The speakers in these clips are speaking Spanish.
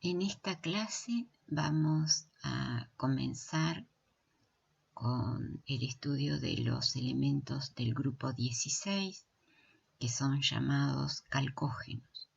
En esta clase vamos a comenzar con el estudio de los elementos del grupo 16, que son llamados calcógenos.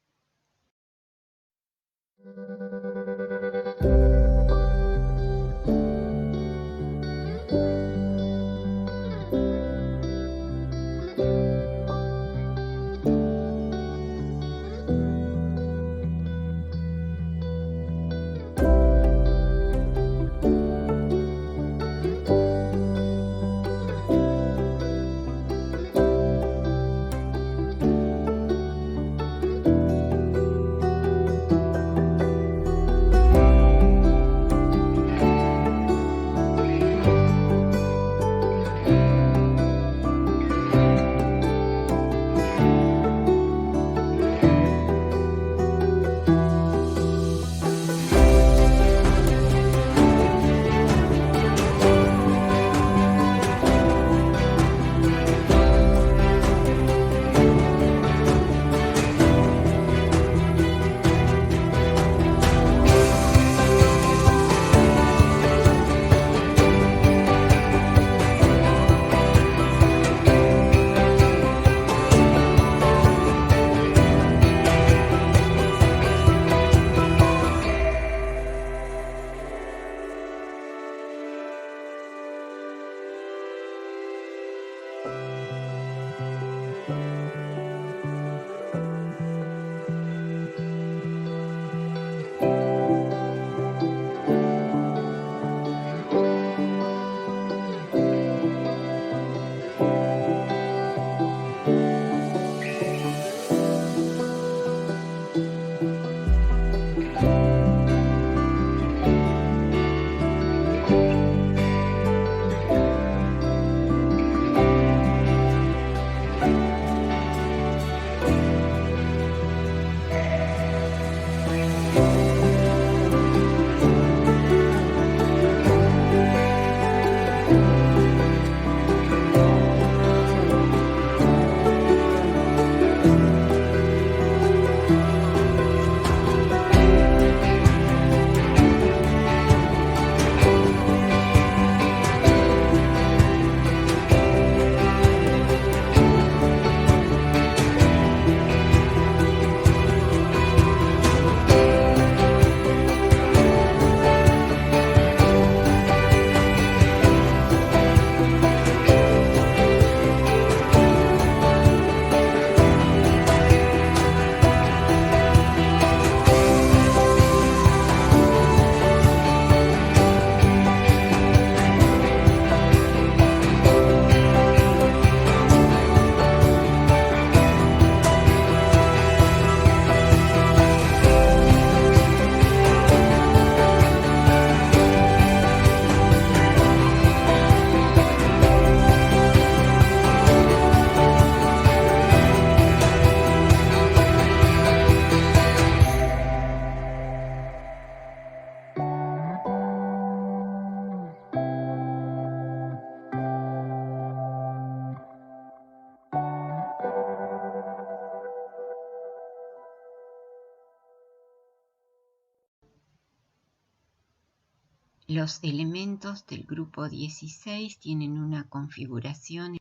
Los elementos del grupo 16 tienen una configuración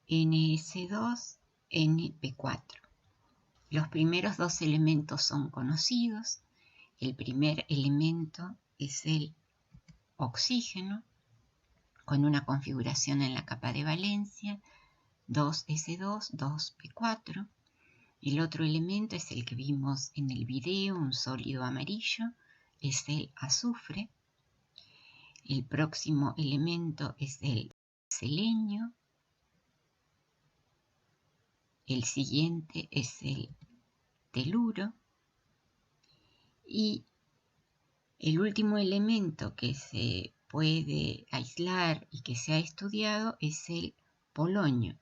NS2, NP4. Los primeros dos elementos son conocidos. El primer elemento es el oxígeno, con una configuración en la capa de valencia, 2S2, 2P4. El otro elemento es el que vimos en el video, un sólido amarillo, es el azufre. El próximo elemento es el selenio. El siguiente es el teluro. Y el último elemento que se puede aislar y que se ha estudiado es el polonio.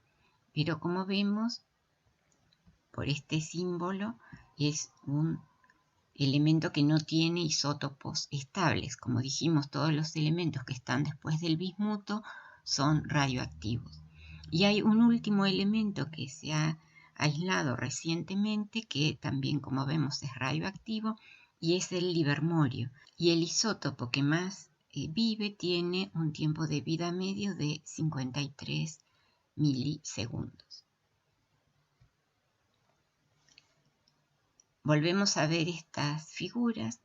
Pero como vemos, por este símbolo es un elemento que no tiene isótopos estables. Como dijimos, todos los elementos que están después del bismuto son radioactivos. Y hay un último elemento que se ha aislado recientemente, que también, como vemos, es radioactivo, y es el livermorio. Y el isótopo que más vive tiene un tiempo de vida medio de 53 milisegundos. Volvemos a ver estas figuras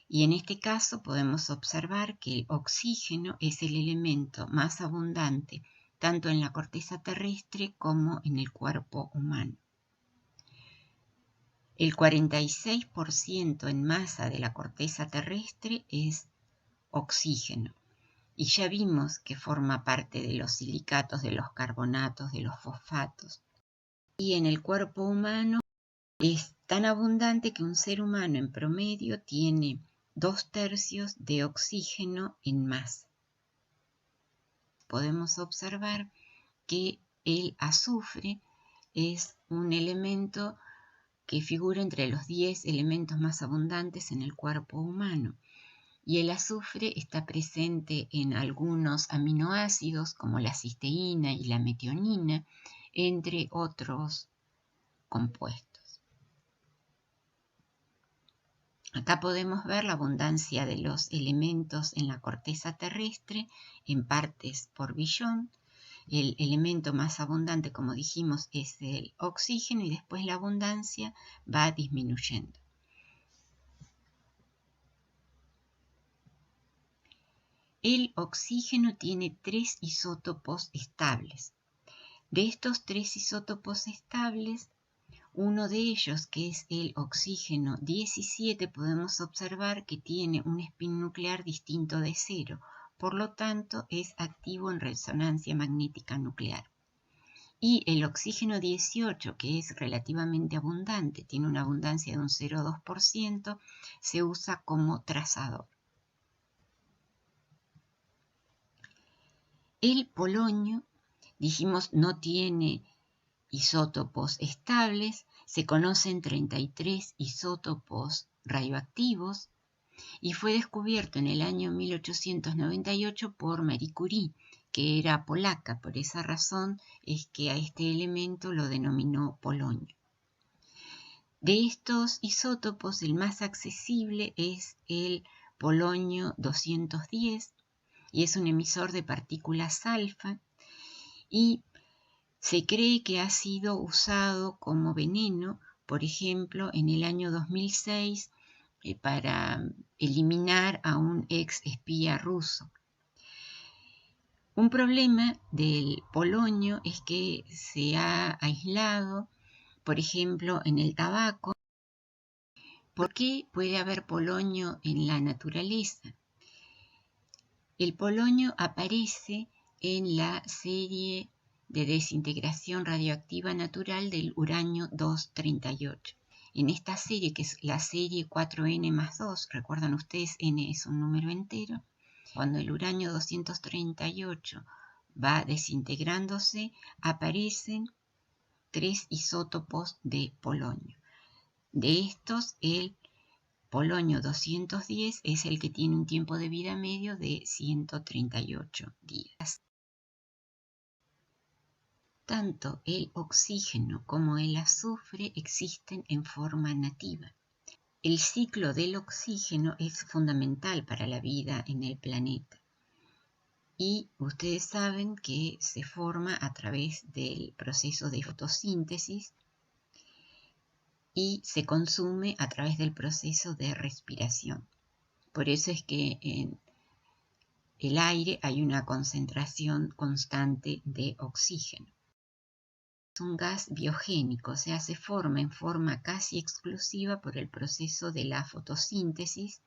y en este caso podemos observar que el oxígeno es el elemento más abundante tanto en la corteza terrestre como en el cuerpo humano. El 46% en masa de la corteza terrestre es oxígeno. Y ya vimos que forma parte de los silicatos, de los carbonatos, de los fosfatos. Y en el cuerpo humano es tan abundante que un ser humano en promedio tiene 2/3 de oxígeno en masa. Podemos observar que el azufre es un elemento que figura entre los 10 elementos más abundantes en el cuerpo humano. Y el azufre está presente en algunos aminoácidos como la cisteína y la metionina, entre otros compuestos. Acá podemos ver la abundancia de los elementos en la corteza terrestre en partes por billón. El elemento más abundante, como dijimos, es el oxígeno y después la abundancia va disminuyendo. El oxígeno tiene 3 isótopos estables. De estos 3 isótopos estables, uno de ellos, que es el oxígeno 17, podemos observar que tiene un spin nuclear distinto de 0, por lo tanto es activo en resonancia magnética nuclear. Y el oxígeno 18, que es relativamente abundante, tiene una abundancia de un 0,2%, se usa como trazador. El polonio, dijimos, no tiene isótopos estables, se conocen 33 isótopos radioactivos y fue descubierto en el año 1898 por Marie Curie, que era polaca. Por esa razón es que a este elemento lo denominó polonio. De estos isótopos, el más accesible es el polonio 210 y es un emisor de partículas alfa y se cree que ha sido usado como veneno, por ejemplo, en el año 2006 para eliminar a un ex espía ruso. Un problema del polonio es que se ha aislado, por ejemplo, en el tabaco. ¿Por qué puede haber polonio en la naturaleza? El polonio aparece en la serie de desintegración radioactiva natural del uranio 238. En esta serie, que es la serie 4N+2, recuerdan ustedes, N es un número entero, cuando el uranio 238 va desintegrándose, aparecen 3 isótopos de polonio. De estos, el polonio 210 es el que tiene un tiempo de vida medio de 138 días. Tanto el oxígeno como el azufre existen en forma nativa. El ciclo del oxígeno es fundamental para la vida en el planeta. Y ustedes saben que se forma a través del proceso de fotosíntesis y se consume a través del proceso de respiración. Por eso es que en el aire hay una concentración constante de oxígeno. Es un gas biogénico, o sea, se forma en forma casi exclusiva por el proceso de la fotosíntesis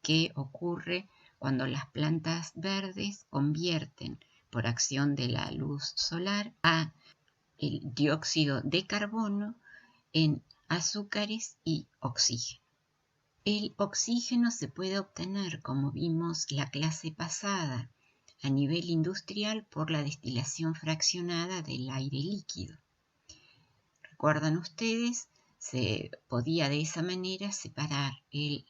que ocurre cuando las plantas verdes convierten por acción de la luz solar a el dióxido de carbono en azúcares y oxígeno. El oxígeno se puede obtener, como vimos la clase pasada, a nivel industrial por la destilación fraccionada del aire líquido. ¿Recuerdan ustedes? Se podía de esa manera separar el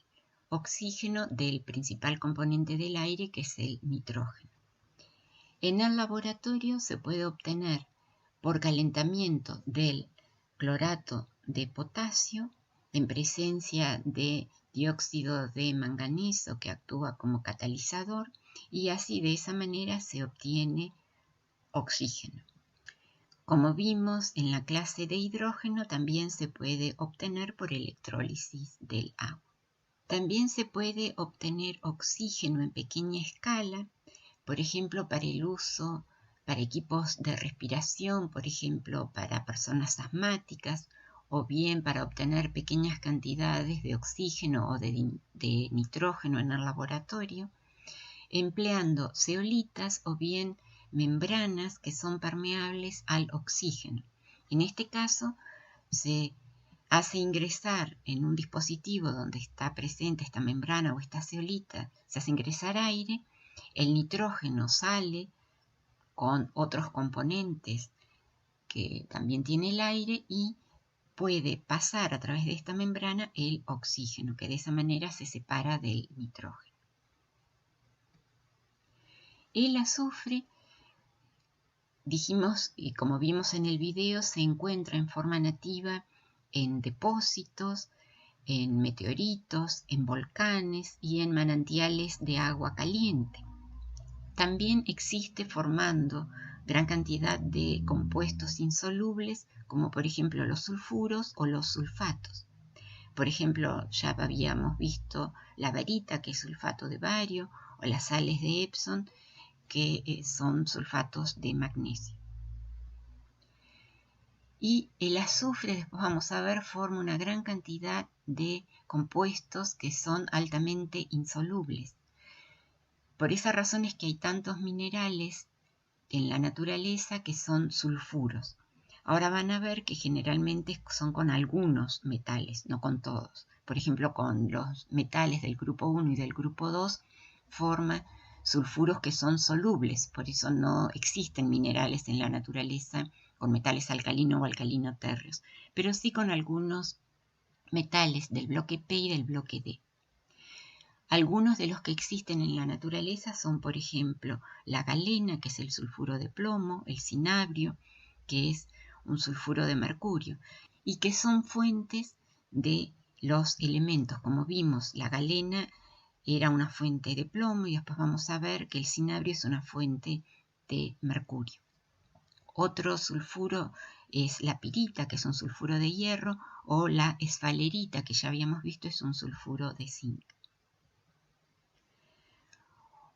oxígeno del principal componente del aire, que es el nitrógeno. En el laboratorio se puede obtener por calentamiento del clorato de potasio en presencia de dióxido de manganeso que actúa como catalizador y así de esa manera se obtiene oxígeno. Como vimos en la clase de hidrógeno, también se puede obtener por electrólisis del agua. También se puede obtener oxígeno en pequeña escala, por ejemplo, para el uso para equipos de respiración, por ejemplo, para personas asmáticas, o bien para obtener pequeñas cantidades de oxígeno o de nitrógeno en el laboratorio, empleando zeolitas o bien membranas que son permeables al oxígeno. En este caso, se hace ingresar en un dispositivo donde está presente esta membrana o esta zeolita, se hace ingresar aire, el nitrógeno sale con otros componentes que también tiene el aire y puede pasar a través de esta membrana el oxígeno, que de esa manera se separa del nitrógeno. El azufre, dijimos, y como vimos en el video, se encuentra en forma nativa en depósitos, en meteoritos, en volcanes y en manantiales de agua caliente. También existe formando gran cantidad de compuestos insolubles, como por ejemplo los sulfuros o los sulfatos. Por ejemplo, ya habíamos visto la barita, que es sulfato de bario, o las sales de Epsom, que son sulfatos de magnesio. Y el azufre, después vamos a ver, forma una gran cantidad de compuestos que son altamente insolubles. Por esa razón es que hay tantos minerales en la naturaleza que son sulfuros. Ahora van a ver que generalmente son con algunos metales, no con todos. Por ejemplo, con los metales del grupo 1 y del grupo 2 forma sulfuros que son solubles, por eso no existen minerales en la naturaleza con metales alcalino o alcalino térreos, pero sí con algunos metales del bloque P y del bloque D. Algunos de los que existen en la naturaleza son, por ejemplo, la galena, que es el sulfuro de plomo, el cinabrio, que es un sulfuro de mercurio, y que son fuentes de los elementos. Como vimos, la galena era una fuente de plomo y después vamos a ver que el cinabrio es una fuente de mercurio. Otro sulfuro es la pirita, que es un sulfuro de hierro, o la esfalerita, que ya habíamos visto, es un sulfuro de zinc.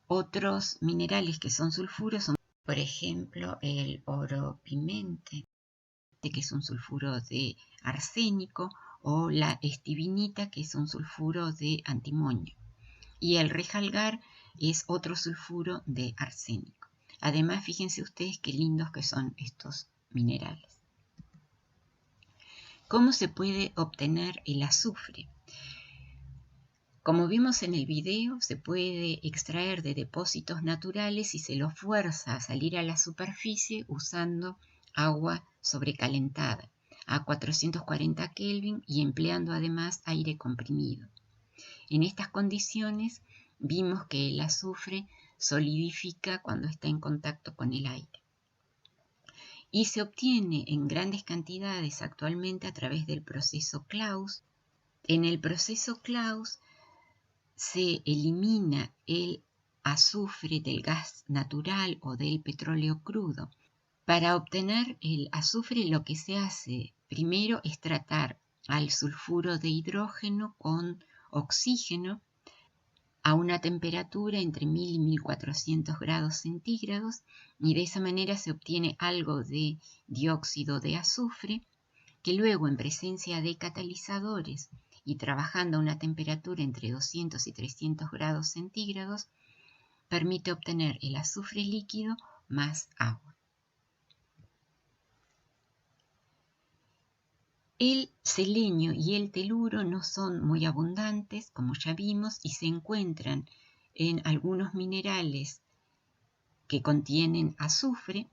Otros minerales que son sulfuros son, por ejemplo, el oropimente, que es un sulfuro de arsénico, o la estibinita, que es un sulfuro de antimonio. Y el rejalgar es otro sulfuro de arsénico. Además, fíjense ustedes qué lindos que son estos minerales. ¿Cómo se puede obtener el azufre? Como vimos en el video, se puede extraer de depósitos naturales y se lo fuerza a salir a la superficie usando agua sobrecalentada a 440 Kelvin y empleando además aire comprimido. En estas condiciones vimos que el azufre solidifica cuando está en contacto con el aire. Y se obtiene en grandes cantidades actualmente a través del proceso Claus. En el proceso Claus se elimina el azufre del gas natural o del petróleo crudo. Para obtener el azufre lo que se hace primero es tratar al sulfuro de hidrógeno con oxígeno a una temperatura entre 1000 y 1400 grados centígrados y de esa manera se obtiene algo de dióxido de azufre que luego en presencia de catalizadores y trabajando a una temperatura entre 200 y 300 grados centígrados permite obtener el azufre líquido más agua. El selenio y el teluro no son muy abundantes, como ya vimos, y se encuentran en algunos minerales que contienen azufre,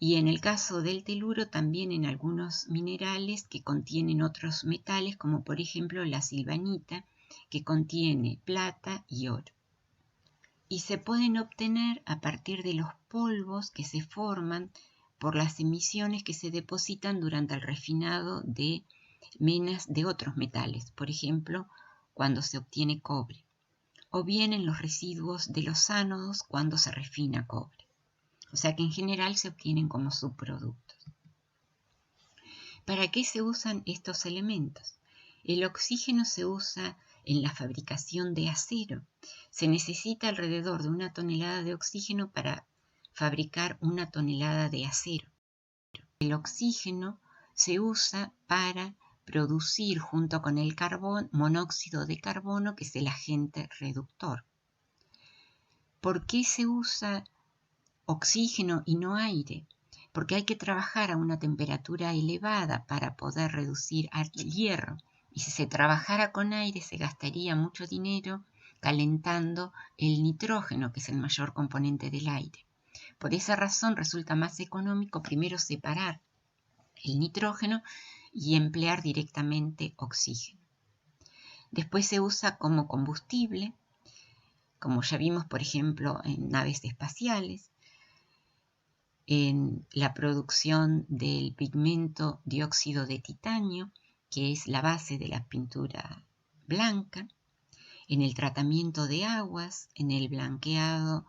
y en el caso del teluro también en algunos minerales que contienen otros metales, como por ejemplo la silvanita, que contiene plata y oro. Y se pueden obtener a partir de los polvos que se forman por las emisiones que se depositan durante el refinado de menas de otros metales, por ejemplo, cuando se obtiene cobre, o bien en los residuos de los ánodos cuando se refina cobre. O sea que en general se obtienen como subproductos. ¿Para qué se usan estos elementos? El oxígeno se usa en la fabricación de acero. Se necesita alrededor de 1 tonelada de oxígeno para fabricar 1 tonelada de acero. El oxígeno se usa para producir junto con el carbón monóxido de carbono, que es el agente reductor. ¿Por qué se usa oxígeno y no aire? Porque hay que trabajar a una temperatura elevada para poder reducir al hierro. Y si se trabajara con aire se gastaría mucho dinero calentando el nitrógeno, que es el mayor componente del aire. Por esa razón resulta más económico primero separar el nitrógeno y emplear directamente oxígeno. Después se usa como combustible, como ya vimos, por ejemplo, en naves espaciales, en la producción del pigmento dióxido de titanio, que es la base de la pintura blanca, en el tratamiento de aguas, en el blanqueado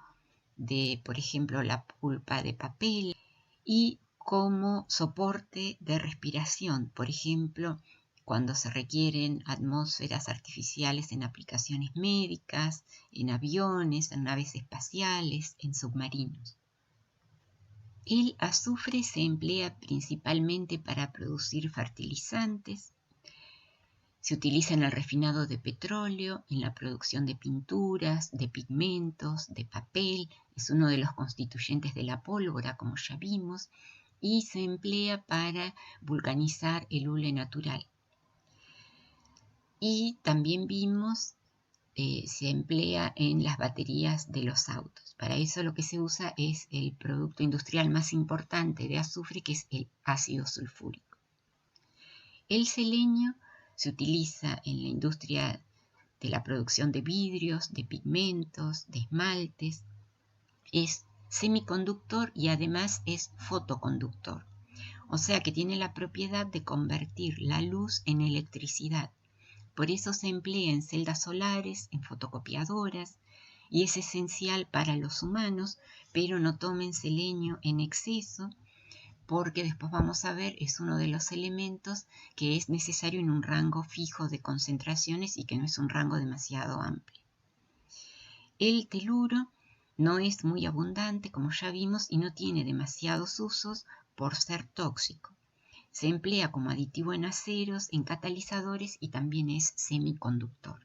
de, por ejemplo, la pulpa de papel, y como soporte de respiración, por ejemplo, cuando se requieren atmósferas artificiales en aplicaciones médicas, en aviones, en naves espaciales, en submarinos. El azufre se emplea principalmente para producir fertilizantes. Se utiliza en el refinado de petróleo, en la producción de pinturas, de pigmentos, de papel. Es uno de los constituyentes de la pólvora, como ya vimos, y se emplea para vulcanizar el hule natural. Y también vimos se emplea en las baterías de los autos. Para eso lo que se usa es el producto industrial más importante de azufre, que es el ácido sulfúrico. El selenio se utiliza en la industria de la producción de vidrios, de pigmentos, de esmaltes. Es semiconductor y además es fotoconductor. O sea que tiene la propiedad de convertir la luz en electricidad. Por eso se emplea en celdas solares, en fotocopiadoras, y es esencial para los humanos, pero no tomen selenio en exceso, porque después vamos a ver, es uno de los elementos que es necesario en un rango fijo de concentraciones y que no es un rango demasiado amplio. El teluro no es muy abundante, como ya vimos, y no tiene demasiados usos por ser tóxico. Se emplea como aditivo en aceros, en catalizadores y también es semiconductor.